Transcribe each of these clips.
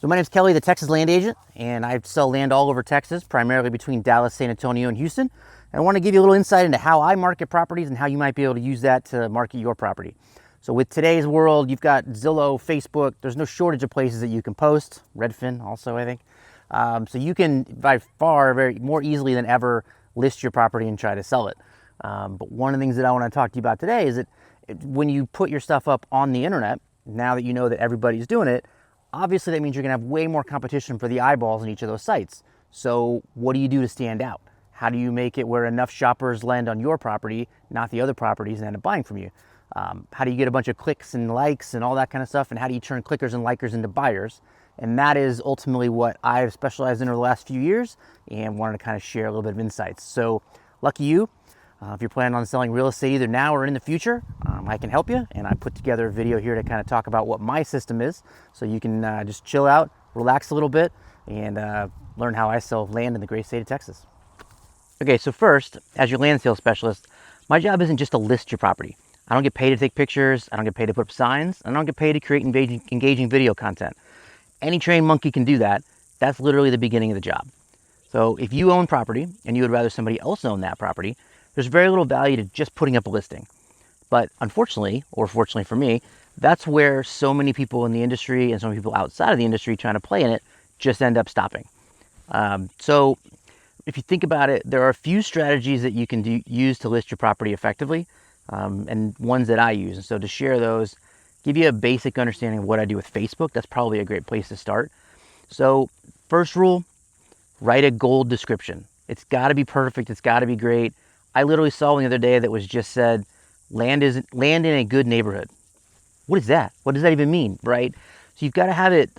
So my name is Kelly, the Texas land agent, and I sell land all over Texas, primarily between Dallas, San Antonio, and Houston. And I want to give you a little insight into how I market properties and how you might be able to use that to market your property. So with today's world, you've got Zillow, Facebook, there's no shortage of places that you can post, Redfin also, I think. So you can, by far, more easily than ever, list your property and try to sell it. But one of the things that I want to talk to you about today is that when you put your stuff up on the internet, now that you know that everybody's doing it, obviously that means you're gonna have way more competition for the eyeballs in each of those sites. So what do you do to stand out? How do you make it where enough shoppers land on your property, not the other properties, and end up buying from you? How do you get a bunch of clicks and likes and all that kind of stuff? And how do you turn clickers and likers into buyers? And that is ultimately what I've specialized in over the last few years and wanted to kind of share a little bit of insights. So lucky you. If you're planning on selling real estate either now or in the future, I can help you. And I put together a video here to kind of talk about what my system is. So you can just chill out, relax a little bit, and learn how I sell land in the great state of Texas. Okay, so first, as your land sales specialist, my job isn't just to list your property. I don't get paid to take pictures, I don't get paid to put up signs, and I don't get paid to create engaging video content. Any trained monkey can do that. That's literally the beginning of the job. So if you own property and you would rather somebody else own that property, there's very little value to just putting up a listing. But unfortunately, or fortunately for me, that's where so many people in the industry and so many people outside of the industry trying to play in it just end up stopping. So if you think about it, there are a few strategies that you can use to list your property effectively, and ones that I use. And so to share those, give you a basic understanding of what I do with Facebook, that's probably a great place to start. So first rule, write a gold description. It's gotta be perfect, it's gotta be great. I literally saw one the other day that was just said, land in a good neighborhood. What is that? What does that even mean, right? So you've got to have it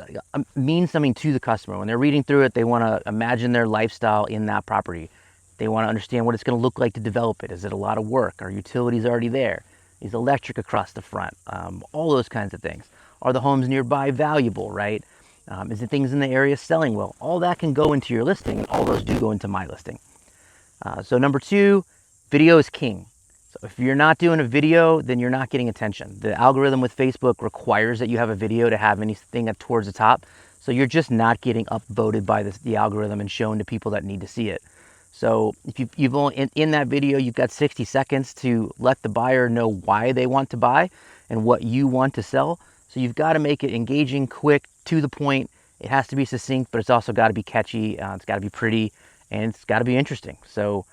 mean something to the customer. When they're reading through it, they want to imagine their lifestyle in that property. They want to understand what it's going to look like to develop it. Is it a lot of work? Are utilities already there? Is electric across the front? All those kinds of things. Are the homes nearby valuable, right? Is the things in the area selling well? All that can go into your listing, and all those do go into my listing. So number two, video is king. So if you're not doing a video, then you're not getting attention. The algorithm with Facebook requires that you have a video to have anything up towards the top. So you're just not getting upvoted by the algorithm and shown to people that need to see it. So if you've only, in that video, you've got 60 seconds to let the buyer know why they want to buy and what you want to sell. So you've got to make it engaging, quick, to the point. It has to be succinct, but it's also got to be catchy. It's got to be pretty, and it's got to be interesting. So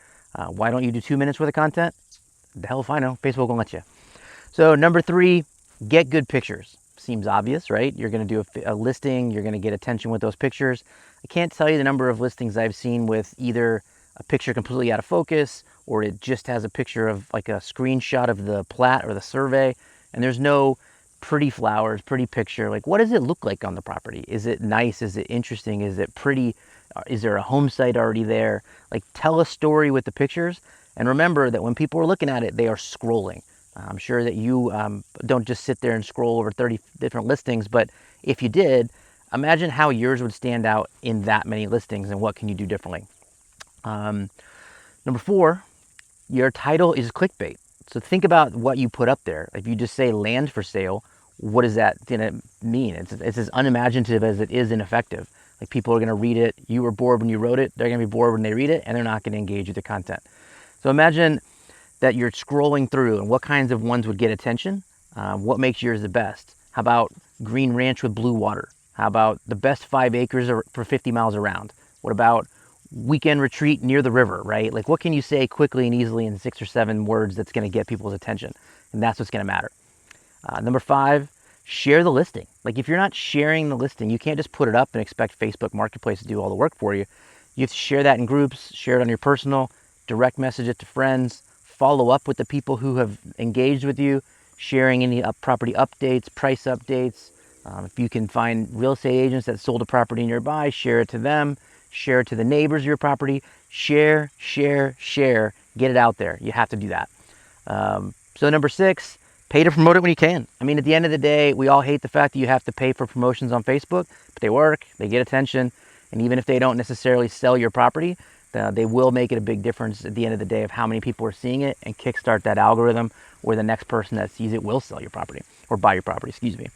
why don't you do 2 minutes worth of content? The hell if I know. Facebook won't let you. So number three, get good pictures. Seems obvious, right? You're going to do a listing. You're going to get attention with those pictures. I can't tell you the number of listings I've seen with either a picture completely out of focus, or it just has a picture of like a screenshot of the plat or the survey, and there's no pretty flowers, pretty picture. Like, what does it look like on the property? Is it nice? Is it interesting? Is it pretty? Is there a home site already there? Like, tell a story with the pictures. And remember that when people are looking at it, they are scrolling. I'm sure that you don't just sit there and scroll over 30 different listings, but if you did, imagine how yours would stand out in that many listings and what can you do differently. Number four, your title is clickbait. So think about what you put up there. If you just say land for sale, what is that going to mean? It's as unimaginative as it is ineffective. Like, people are going to read it. You were bored when you wrote it. They're going to be bored when they read it, and they're not going to engage with the content. So imagine that you're scrolling through and what kinds of ones would get attention. What makes yours the best? How about green ranch with blue water? How about the best 5 acres for 50 miles around? What about weekend retreat near the river, right? Like, what can you say quickly and easily in 6 or 7 words that's going to get people's attention? And that's what's going to matter. Number five, share the listing. Like, if you're not sharing the listing, you can't just put it up and expect Facebook Marketplace to do all the work for you. You have to share that in groups, share it on your personal, direct message it to friends, follow up with the people who have engaged with you, sharing any property updates, price updates. If you can find real estate agents that sold a property nearby, share it to them, share it to the neighbors of your property. Share, get it out there. You have to do that. So number six, pay to promote it when you can. I mean, at the end of the day, we all hate the fact that you have to pay for promotions on Facebook, but they work, they get attention, and even if they don't necessarily sell your property, they will make it a big difference at the end of the day of how many people are seeing it and kickstart that algorithm where the next person that sees it will sell your property or buy your property, excuse me.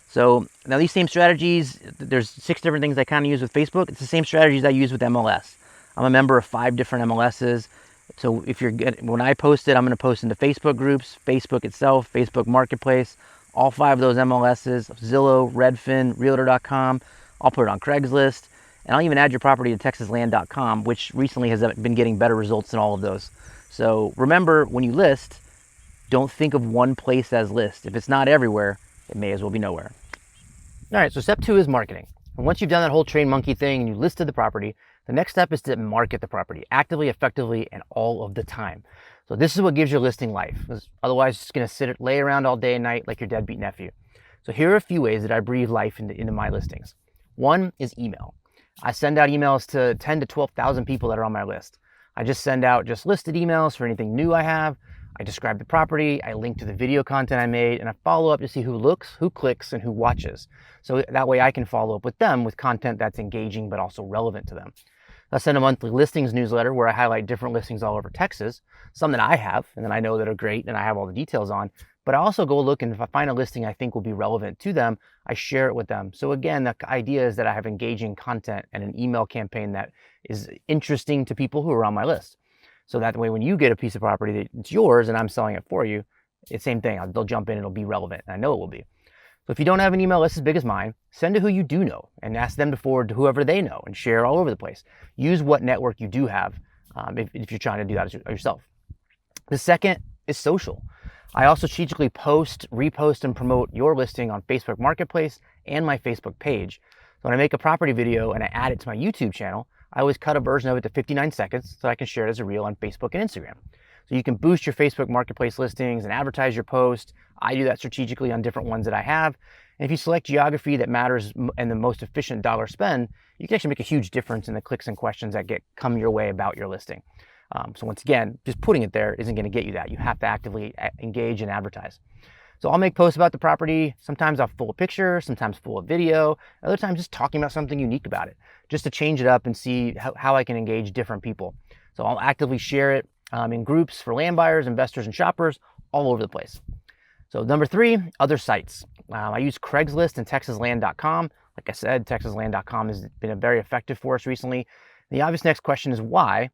So now these same strategies, there's 6 different things I kind of use with Facebook. It's the same strategies I use with MLS. I'm a member of 5 different MLSs. So if you're when I post it, I'm going to post into Facebook groups, Facebook itself, Facebook Marketplace, all 5 of those MLSs, Zillow, Redfin, Realtor.com. I'll put it on Craigslist, and I'll even add your property to TexasLand.com, which recently has been getting better results than all of those. So remember, when you list, don't think of one place as list. If it's not everywhere, it may as well be nowhere. All right, so step 2 is marketing. And once you've done that whole train monkey thing and you listed the property, the next step is to market the property actively, effectively, and all of the time. So this is what gives your listing life. Otherwise, it's going to lay around all day and night like your deadbeat nephew. So here are a few ways that I breathe life into my listings. One is email. I send out emails to 10 to 12,000 people that are on my list. I just send out just listed emails for anything new I have. I describe the property, I link to the video content I made, and I follow up to see who looks, who clicks, and who watches. So that way I can follow up with them with content that's engaging but also relevant to them. I send a monthly listings newsletter where I highlight different listings all over Texas, some that I have and that I know that are great and I have all the details on. But I also go look, and if I find a listing I think will be relevant to them, I share it with them. So again, the idea is that I have engaging content and an email campaign that is interesting to people who are on my list. So that way, when you get a piece of property that's yours and I'm selling it for you, it's the same thing. They'll jump in, it'll be relevant. And I know it will be. So if you don't have an email list as big as mine, send to who you do know and ask them to forward to whoever they know and share all over the place. Use what network you do have if you're trying to do that yourself. The second is social. I also strategically post, repost, and promote your listing on Facebook Marketplace and my Facebook page. So when I make a property video and I add it to my YouTube channel, I always cut a version of it to 59 seconds so I can share it as a reel on Facebook and Instagram. So you can boost your Facebook Marketplace listings and advertise your post. I do that strategically on different ones that I have. And if you select geography that matters and the most efficient dollar spend, you can actually make a huge difference in the clicks and questions that come your way about your listing. So once again, just putting it there isn't going to get you that. You have to actively engage and advertise. So I'll make posts about the property. Sometimes I'll full of picture, sometimes full of video, other times just talking about something unique about it, just to change it up and see how I can engage different people. So I'll actively share it in groups for land buyers, investors, and shoppers all over the place. So number 3, other sites. I use Craigslist and TexasLand.com. Like I said, TexasLand.com has been very effective for us recently. The obvious next question is why?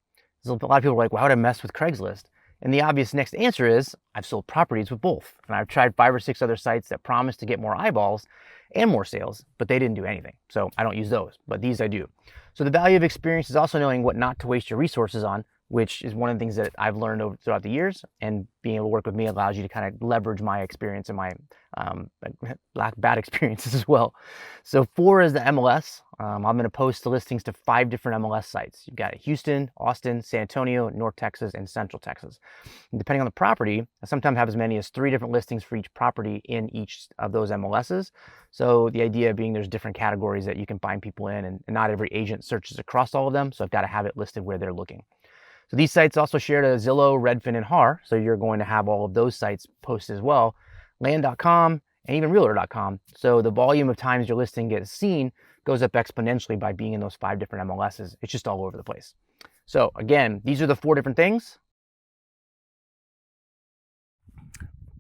A lot of people are like, why would I mess with Craigslist? And the obvious next answer is I've sold properties with both. And I've tried 5 or 6 other sites that promise to get more eyeballs and more sales, but they didn't do anything. So I don't use those, but these I do. So the value of experience is also knowing what not to waste your resources on, which is one of the things that I've learned throughout the years. And being able to work with me allows you to kind of leverage my experience and my bad experiences as well. So 4 is the MLS. I'm going to post the listings to 5 different MLS sites. You've got Houston, Austin, San Antonio, North Texas, and Central Texas. And depending on the property, I sometimes have as many as 3 different listings for each property in each of those MLSs. So the idea being there's different categories that you can find people in, and not every agent searches across all of them. So I've got to have it listed where they're looking. So these sites also share to Zillow, Redfin, and HAR. So you're going to have all of those sites posted as well. Land.com and even Realtor.com. So the volume of times your listing gets seen goes up exponentially by being in those 5 different MLSs. It's just all over the place. So again, these are the 4 different things.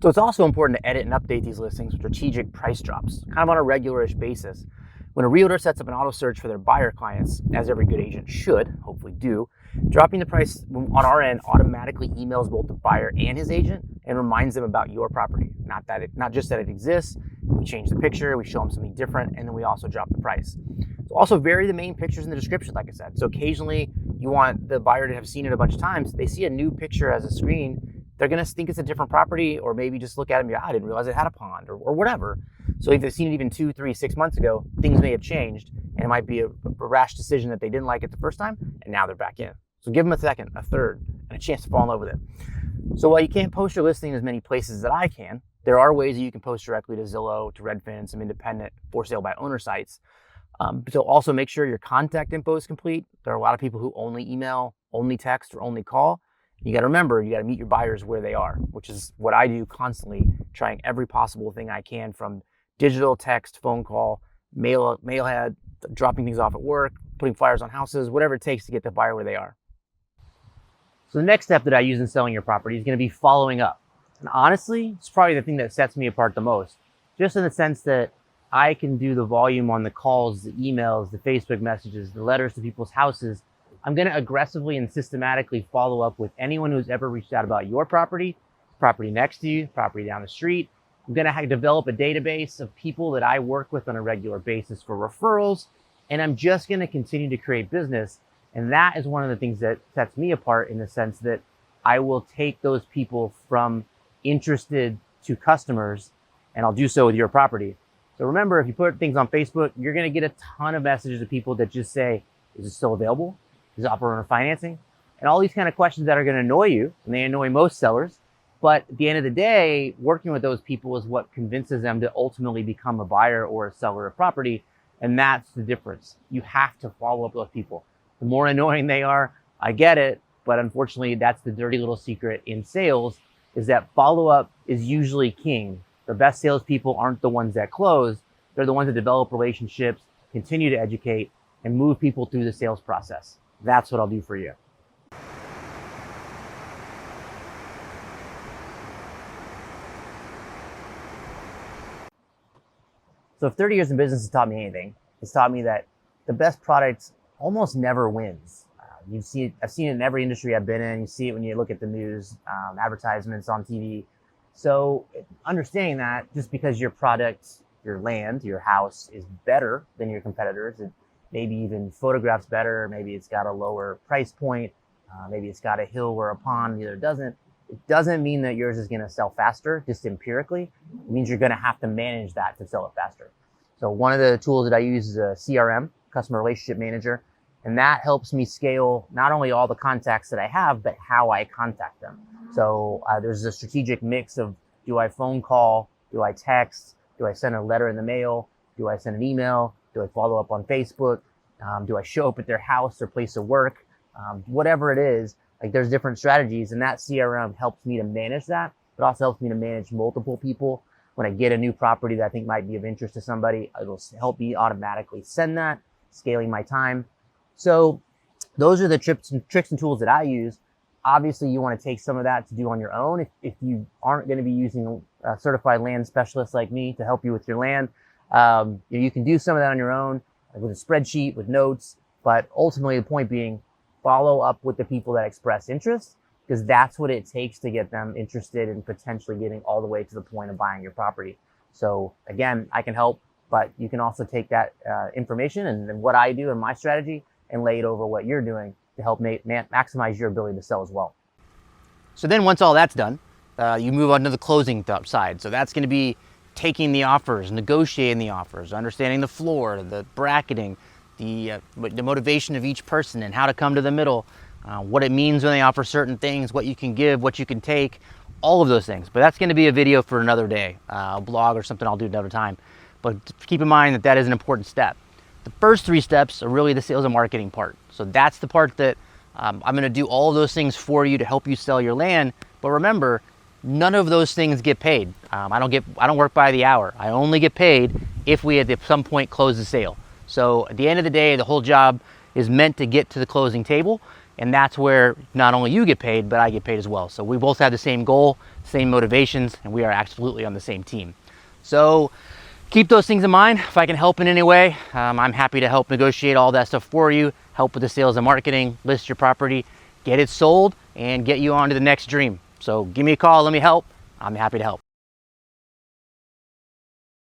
So it's also important to edit and update these listings with strategic price drops, kind of on a regularish basis. When a realtor sets up an auto search for their buyer clients, as every good agent should, hopefully do, dropping the price on our end automatically emails both the buyer and his agent and reminds them about your property. Not just that it exists, we change the picture, we show them something different, and then we also drop the price. So also vary the main pictures in the description, like I said. So occasionally you want the buyer to have seen it a bunch of times. They see a new picture as a screen, they're gonna think it's a different property, or maybe just look at it and be, I didn't realize it had a pond, or whatever. So if they've seen it even 2, 3, 6 months ago, things may have changed, and it might be a rash decision that they didn't like it the first time, and now they're back in. So give them a second, a third, and a chance to fall in love with it. So while you can't post your listing in as many places that I can, there are ways that you can post directly to Zillow, to Redfin, some independent for sale by owner sites. So also make sure your contact info is complete. There are a lot of people who only email, only text, or only call. You got to remember, you got to meet your buyers where they are, which is what I do constantly, trying every possible thing I can, from digital, text, phone call, mailhead, dropping things off at work, putting flyers on houses, whatever it takes to get the buyer where they are. So the next step that I use in selling your property is going to be following up. And honestly, it's probably the thing that sets me apart the most, just in the sense that I can do the volume on the calls, the emails, the Facebook messages, the letters to people's houses. I'm going to aggressively and systematically follow up with anyone who's ever reached out about your property, property next to you, property down the street. I'm going to develop a database of people that I work with on a regular basis for referrals, and I'm just going to continue to create business. And that is one of the things that sets me apart, in the sense that I will take those people from interested to customers, and I'll do so with your property. So remember, if you put things on Facebook, you're going to get a ton of messages of people that just say, is it still available? Is it offer owner financing? And all these kind of questions that are going to annoy you, and they annoy most sellers. But at the end of the day, working with those people is what convinces them to ultimately become a buyer or a seller of property. And that's the difference. You have to follow up with those people. The more annoying they are, I get it, but unfortunately, that's the dirty little secret in sales, is that follow-up is usually king. The best salespeople aren't the ones that close. They're the ones that develop relationships, continue to educate, and move people through the sales process. That's what I'll do for you. So if 30 years in business has taught me anything, it's taught me that the best product almost never wins. I've seen it in every industry I've been in. You see it when you look at the news, advertisements on TV. So understanding that just because your product, your land, your house is better than your competitors, it maybe even photographs better, maybe it's got a lower price point, maybe it's got a hill or a pond, the other doesn't. It doesn't mean that yours is going to sell faster, just empirically. It means you're going to have to manage that to sell it faster. So one of the tools that I use is a CRM, Customer Relationship Manager, and that helps me scale not only all the contacts that I have, but how I contact them. So there's a strategic mix of, do I phone call? Do I text? Do I send a letter in the mail? Do I send an email? Do I follow up on Facebook? Do I show up at their house or place of work? Whatever it is, like, there's different strategies, and that CRM helps me to manage that. It also helps me to manage multiple people. When I get a new property that I think might be of interest to somebody, it'll help me automatically send that, scaling my time. So those are the tricks and tools that I use. Obviously, you want to take some of that to do on your own. If you aren't going to be using a certified land specialist like me to help you with your land, you can do some of that on your own, like with a spreadsheet, with notes. But ultimately, the point being, follow up with the people that express interest, because that's what it takes to get them interested in potentially getting all the way to the point of buying your property. So again, I can help, but you can also take that information and what I do and my strategy and lay it over what you're doing to help maximize your ability to sell as well. So then once all that's done, you move on to the closing side. So that's going to be taking the offers, negotiating the offers, understanding the floor, the bracketing, the motivation of each person and how to come to the middle, what it means when they offer certain things, what you can give, what you can take, all of those things. But that's going to be a video for another day, a blog or something I'll do another time. But keep in mind that that is an important step. The first 3 steps are really the sales and marketing part. So that's the part that I'm going to do all of those things for you to help you sell your land. But remember, none of those things get paid. I don't work by the hour. I only get paid if we at some point close the sale. So at the end of the day, the whole job is meant to get to the closing table, and that's where not only you get paid, but I get paid as well. So we both have the same goal, same motivations, and we are absolutely on the same team. So keep those things in mind. If I can help in any way, I'm happy to help negotiate all that stuff for you, help with the sales and marketing, list your property, get it sold, and get you on to the next dream. So give me a call, let me help. I'm happy to help.